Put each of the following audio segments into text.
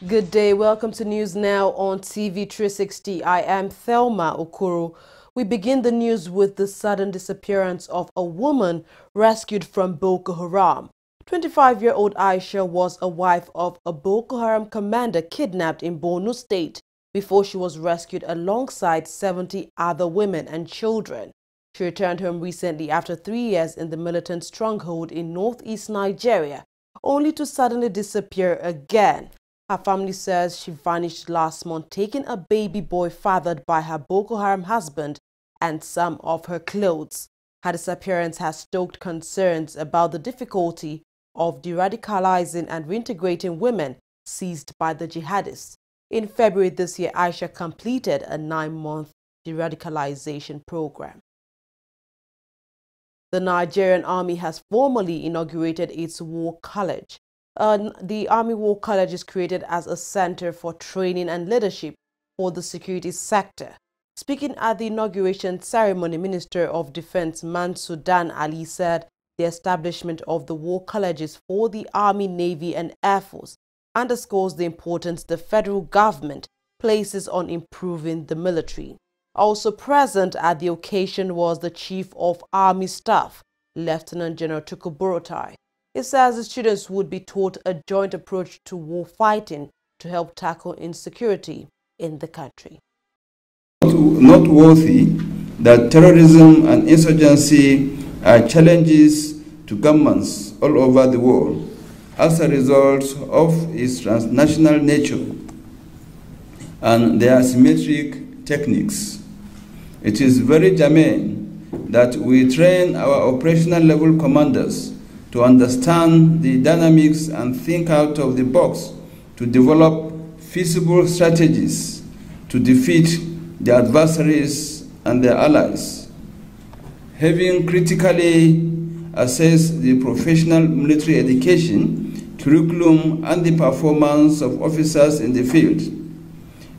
Good day. Welcome to News Now on TV360. I am Thelma Okoro. We begin the news with the sudden disappearance of a woman rescued from Boko Haram. 25-year-old Aisha was a wife of a Boko Haram commander kidnapped in Borno State before she was rescued alongside 70 other women and children. She returned home recently after 3 years in the militant stronghold in northeast Nigeria, only to suddenly disappear again. Her family says she vanished last month, taking a baby boy fathered by her Boko Haram husband and some of her clothes. Her disappearance has stoked concerns about the difficulty of de-radicalizing and reintegrating women seized by the jihadists. In February this year, Aisha completed a 9-month de-radicalization program. The Nigerian Army has formally inaugurated its War College. The Army War College is created as a center for training and leadership for the security sector. Speaking at the inauguration ceremony, Minister of Defense Mansudan Ali said the establishment of the War Colleges for the Army, Navy and Air Force underscores the importance the federal government places on improving the military. Also present at the occasion was the Chief of Army Staff, Lieutenant General Tukuborotai. It says the students would be taught a joint approach to war fighting to help tackle insecurity in the country. Noteworthy that terrorism and insurgency are challenges to governments all over the world as a result of its transnational nature and their asymmetric techniques. It is very germane that we train our operational level commanders to understand the dynamics and think out of the box to develop feasible strategies to defeat the adversaries and their allies. Having critically assessed the professional military education, curriculum, and the performance of officers in the field,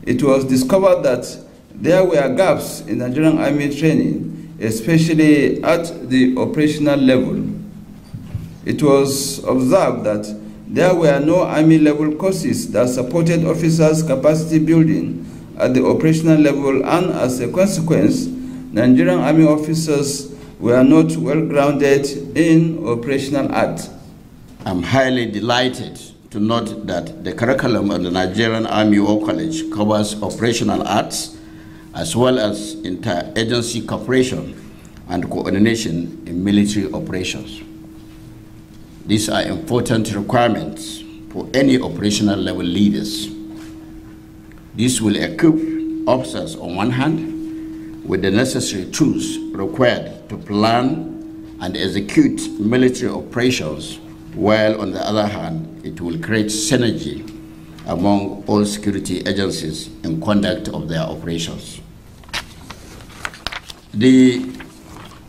it was discovered that there were gaps in Nigerian Army training, especially at the operational level. It was observed that there were no Army-level courses that supported officers' capacity building at the operational level, and as a consequence, Nigerian Army officers were not well grounded in operational art. I'm highly delighted to note that the curriculum of the Nigerian Army War College covers operational arts as well as inter-agency cooperation and coordination in military operations. These are important requirements for any operational level leaders. This will equip officers on one hand with the necessary tools required to plan and execute military operations, while on the other hand, it will create synergy among all security agencies in conduct of their operations. The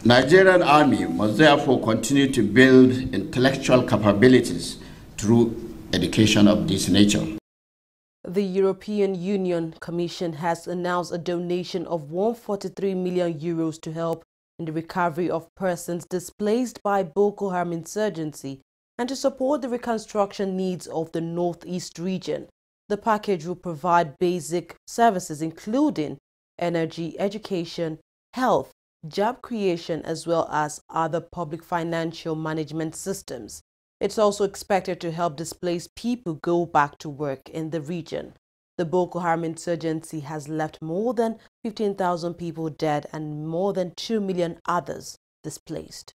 Nigerian Army must therefore continue to build intellectual capabilities through education of this nature. The European Union Commission has announced a donation of €143 million to help in the recovery of persons displaced by Boko Haram insurgency and to support the reconstruction needs of the northeast region. The package will provide basic services including energy, education, health, job creation, as well as other public financial management systems. It's also expected to help displaced people go back to work in the region. The Boko Haram insurgency has left more than 15,000 people dead and more than 2 million others displaced.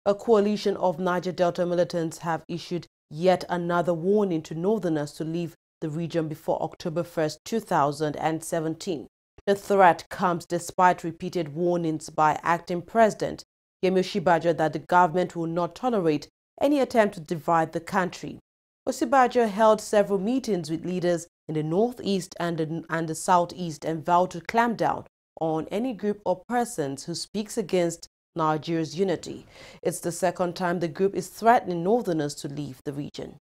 A coalition of Niger Delta militants have issued yet another warning to northerners to leave the region before October 1st, 2017. The threat comes despite repeated warnings by acting President Yemi Osinbajo that the government will not tolerate any attempt to divide the country. Osinbajo held several meetings with leaders in the northeast and the southeast and vowed to clamp down on any group or persons who speaks against Nigeria's unity. It's the second time the group is threatening northerners to leave the region.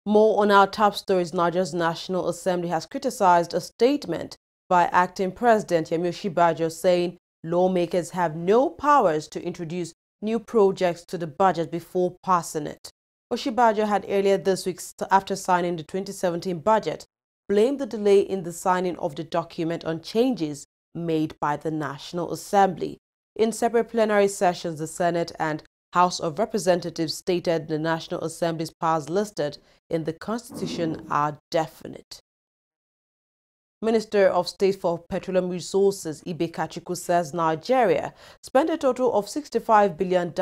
More on our top stories. Nigeria's National Assembly has criticized a statement by acting President Yemi Osinbajo saying lawmakers have no powers to introduce new projects to the budget before passing it. Oshibajo had earlier this week, after signing the 2017 budget, blamed the delay in the signing of the document on changes made by the National Assembly. In separate plenary sessions, the Senate and House of Representatives stated the National Assembly's powers listed in the Constitution are definite. Minister of State for Petroleum Resources Ibe Kachuku says Nigeria spent a total of $65 billion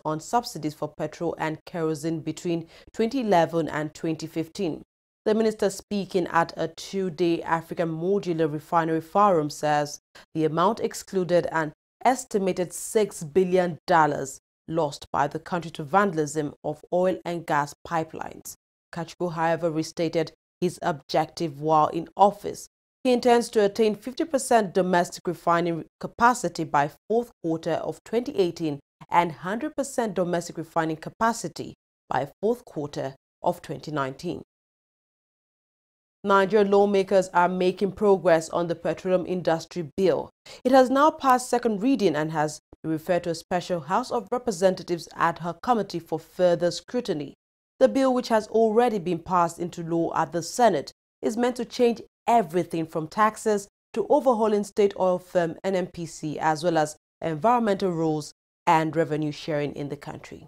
on subsidies for petrol and kerosene between 2011 and 2015. The minister, speaking at a two-day African Modular Refinery Forum, says the amount excluded an estimated $6 billion lost by the country to vandalism of oil and gas pipelines. Kachuku, however, restated his objective while in office. He intends to attain 50% domestic refining capacity by fourth quarter of 2018 and 100% domestic refining capacity by fourth quarter of 2019. Nigerian lawmakers are making progress on the petroleum industry bill. It has now passed second reading and has been referred to a special House of Representatives ad hoc committee for further scrutiny. The bill, which has already been passed into law at the Senate, is meant to change everything from taxes to overhauling state oil firm NNPC, as well as environmental rules and revenue sharing in the country.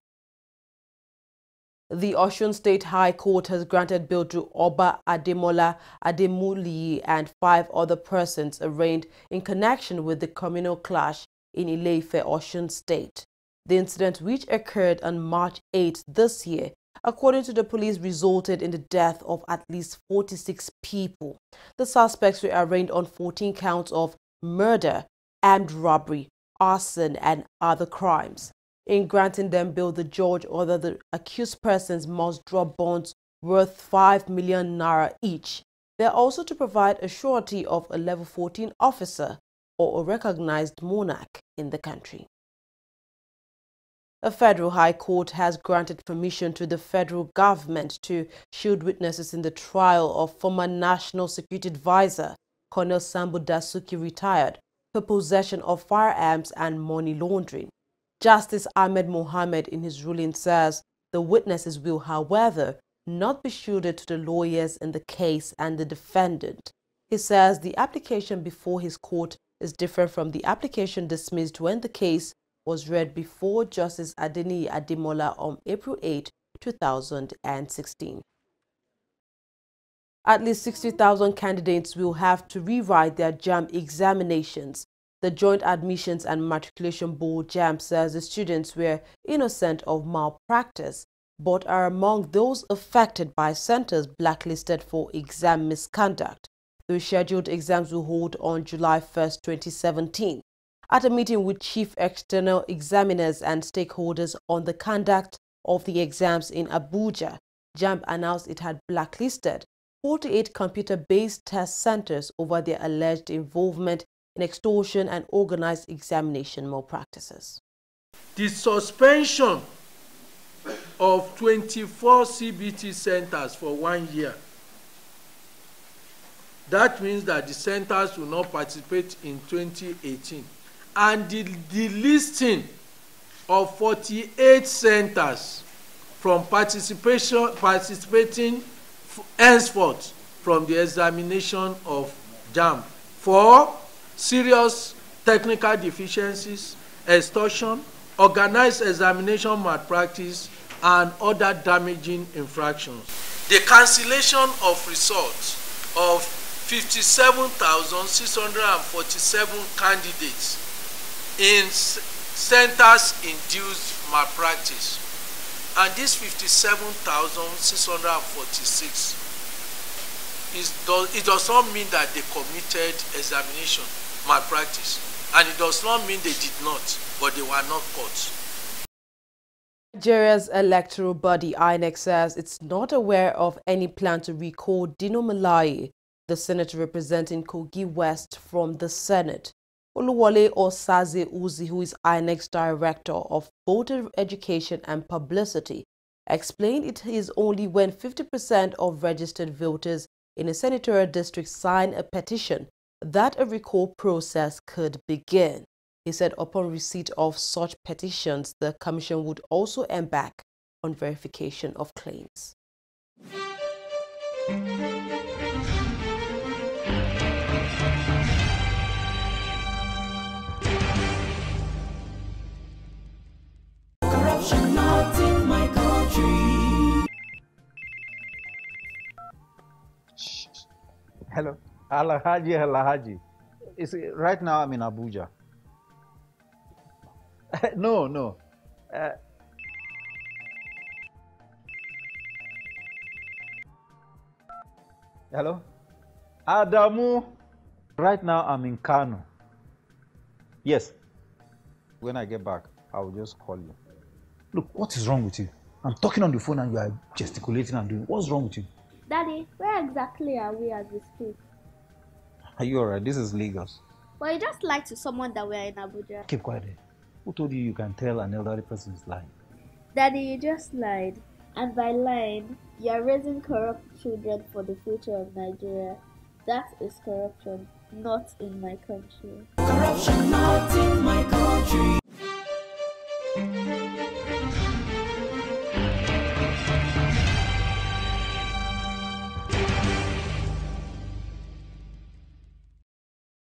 The Osun State High Court has granted bail to Oba Ademola Ademuli and 5 other persons arraigned in connection with the communal clash in Ile-Ife, Osun State. The incident, which occurred on March 8 this year, according to the police, resulted in the death of at least 46 people. The suspects were arraigned on 14 counts of murder, armed robbery, arson, and other crimes. In granting them bail, the judge ordered the accused persons must drop bonds worth 5 million naira each. They are also to provide a surety of a level 14 officer or a recognized monarch in the country. A federal high court has granted permission to the federal government to shield witnesses in the trial of former National Security Advisor Colonel Sambo Dasuki, retired, for possession of firearms and money laundering. Justice Ahmed Mohammed, in his ruling, says the witnesses will, however, not be shielded to the lawyers in the case and the defendant. He says the application before his court is different from the application dismissed when the case was read before Justice Adeni Ademola on April 8, 2016. At least 60,000 candidates will have to rewrite their JAMB examinations. The Joint Admissions and Matriculation Board JAMB says the students were innocent of malpractice, but are among those affected by centers blacklisted for exam misconduct. The rescheduled exams will hold on July 1, 2017. At a meeting with chief external examiners and stakeholders on the conduct of the exams in Abuja, JAMB announced it had blacklisted 48 computer-based test centers over their alleged involvement in extortion and organized examination malpractices. The suspension of 24 CBT centers for 1 year. That means that the centers will not participate in 2018. And the delisting of 48 centers from participating henceforth from the examination of JAMB for serious technical deficiencies, extortion, organized examination malpractice, and other damaging infractions. The cancellation of results of 57,647 candidates in centers induced malpractice, and this 57,646 it does not mean that they committed examination malpractice, and it does not mean they did not, but they were not caught. Nigeria's electoral body INEC says it's not aware of any plan to recall Dino Melaye, the senator representing Kogi West, from the Senate. Oluwole Osaze Uzi, who is INEC's Director of Voter Education and Publicity, explained it is only when 50% of registered voters in a senatorial district sign a petition that a recall process could begin. He said upon receipt of such petitions, the commission would also embark on verification of claims. Corruption not in my country. Hello, Alahaji. Right now I'm in Abuja. No. Hello, Adamu. Right now I'm in Kano. Yes. When I get back, I will just call you. Look, what is wrong with you? I'm talking on the phone and you are gesticulating and doing. What's wrong with you? Daddy, where exactly are we as we speak? Are you alright? This is Lagos. Well, you just lied to someone that we're in Abuja. Keep quiet. Who told you can tell an elderly person is lying? Daddy, you just lied. And by lying, you are raising corrupt children for the future of Nigeria. That is corruption, not in my country. Corruption not in my country.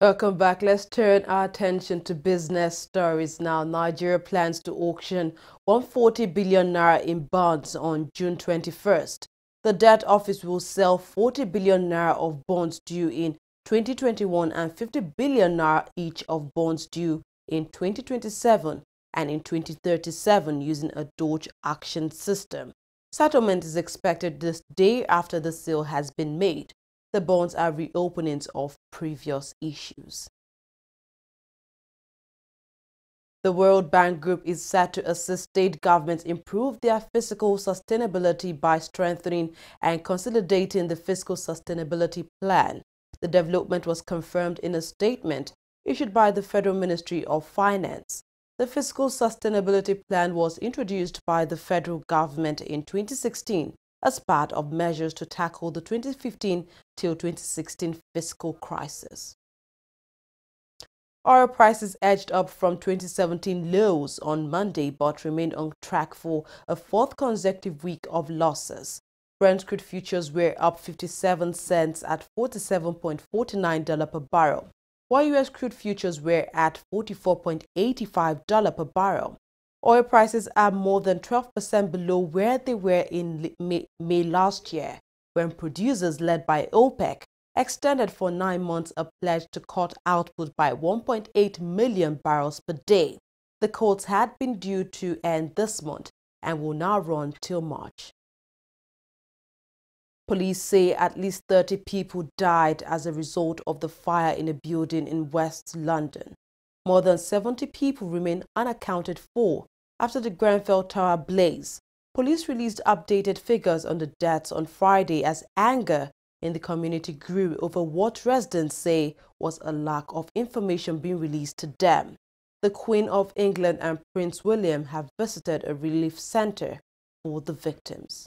Welcome back. Let's turn our attention to business stories now. Nigeria plans to auction 140 billion naira in bonds on June 21st. The debt office will sell 40 billion naira of bonds due in 2021 and 50 billion naira each of bonds due in 2027 and in 2037 using a Doge auction system. Settlement is expected this day after the sale has been made. The bonds are reopenings of previous issues. The World Bank Group is set to assist state governments improve their fiscal sustainability by strengthening and consolidating the fiscal sustainability plan. The development was confirmed in a statement issued by the Federal Ministry of Finance. The fiscal sustainability plan was introduced by the federal government in 2016 as part of measures to tackle the 2015 till 2016 fiscal crisis. Oil prices edged up from 2017 lows on Monday but remained on track for a fourth consecutive week of losses. Brent crude futures were up 57 cents at $47.49 per barrel, while U.S. crude futures were at $44.85 per barrel. Oil prices are more than 12% below where they were in May last year, when producers led by OPEC extended for 9 months a pledge to cut output by 1.8 million barrels per day. The cuts had been due to end this month and will now run till March. Police say at least 30 people died as a result of the fire in a building in West London. More than 70 people remain unaccounted for after the Grenfell Tower blaze. Police released updated figures on the deaths on Friday as anger in the community grew over what residents say was a lack of information being released to them. The Queen of England and Prince William have visited a relief center for the victims.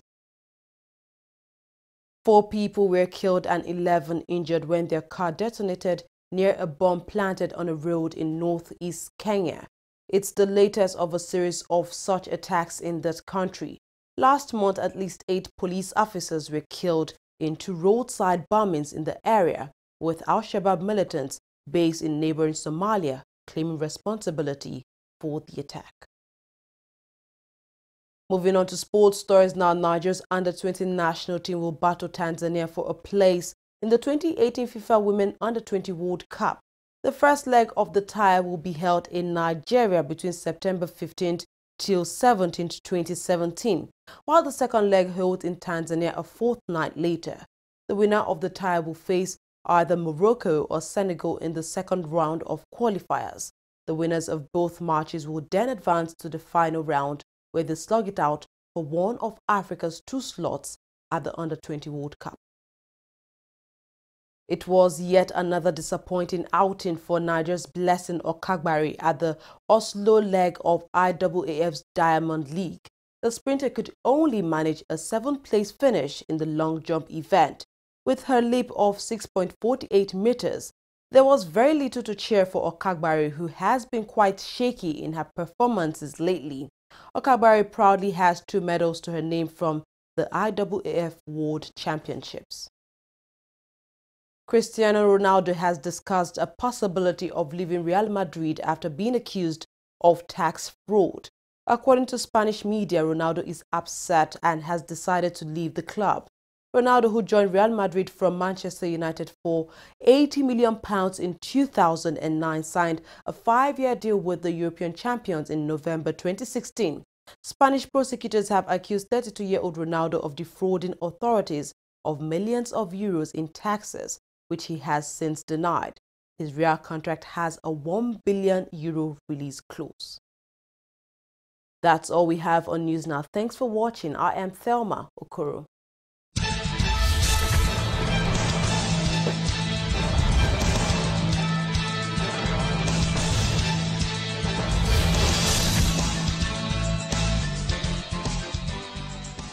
4 people were killed and 11 injured when their car detonated near a bomb planted on a road in northeast Kenya. It's the latest of a series of such attacks in that country. Last month, at least 8 police officers were killed in 2 roadside bombings in the area, with Al-Shabaab militants based in neighboring Somalia claiming responsibility for the attack. Moving on to sports stories now, Nigeria's under-20 national team will battle Tanzania for a place in the 2018 FIFA Women Under-20 World Cup. The first leg of the tie will be held in Nigeria between September 15th till 17th, 2017, while the second leg held in Tanzania a fortnight later. The winner of the tie will face either Morocco or Senegal in the second round of qualifiers. The winners of both matches will then advance to the final round, where they slug it out for one of Africa's 2 slots at the Under-20 World Cup. It was yet another disappointing outing for Nigeria's Blessing Okagbari at the Oslo leg of IAAF's Diamond League. The sprinter could only manage a 7th-place finish in the long jump event. With her leap of 6.48 meters, there was very little to cheer for Okagbari, who has been quite shaky in her performances lately. Okabari proudly has 2 medals to her name from the IAAF World Championships. Cristiano Ronaldo has discussed a possibility of leaving Real Madrid after being accused of tax fraud. According to Spanish media, Ronaldo is upset and has decided to leave the club. Ronaldo, who joined Real Madrid from Manchester United for £80 million in 2009, signed a 5-year deal with the European champions in November 2016. Spanish prosecutors have accused 32-year-old Ronaldo of defrauding authorities of millions of euros in taxes, which he has since denied. His Real contract has a €1 billion release clause. That's all we have on News Now. Thanks for watching. I am Thelma Okoro.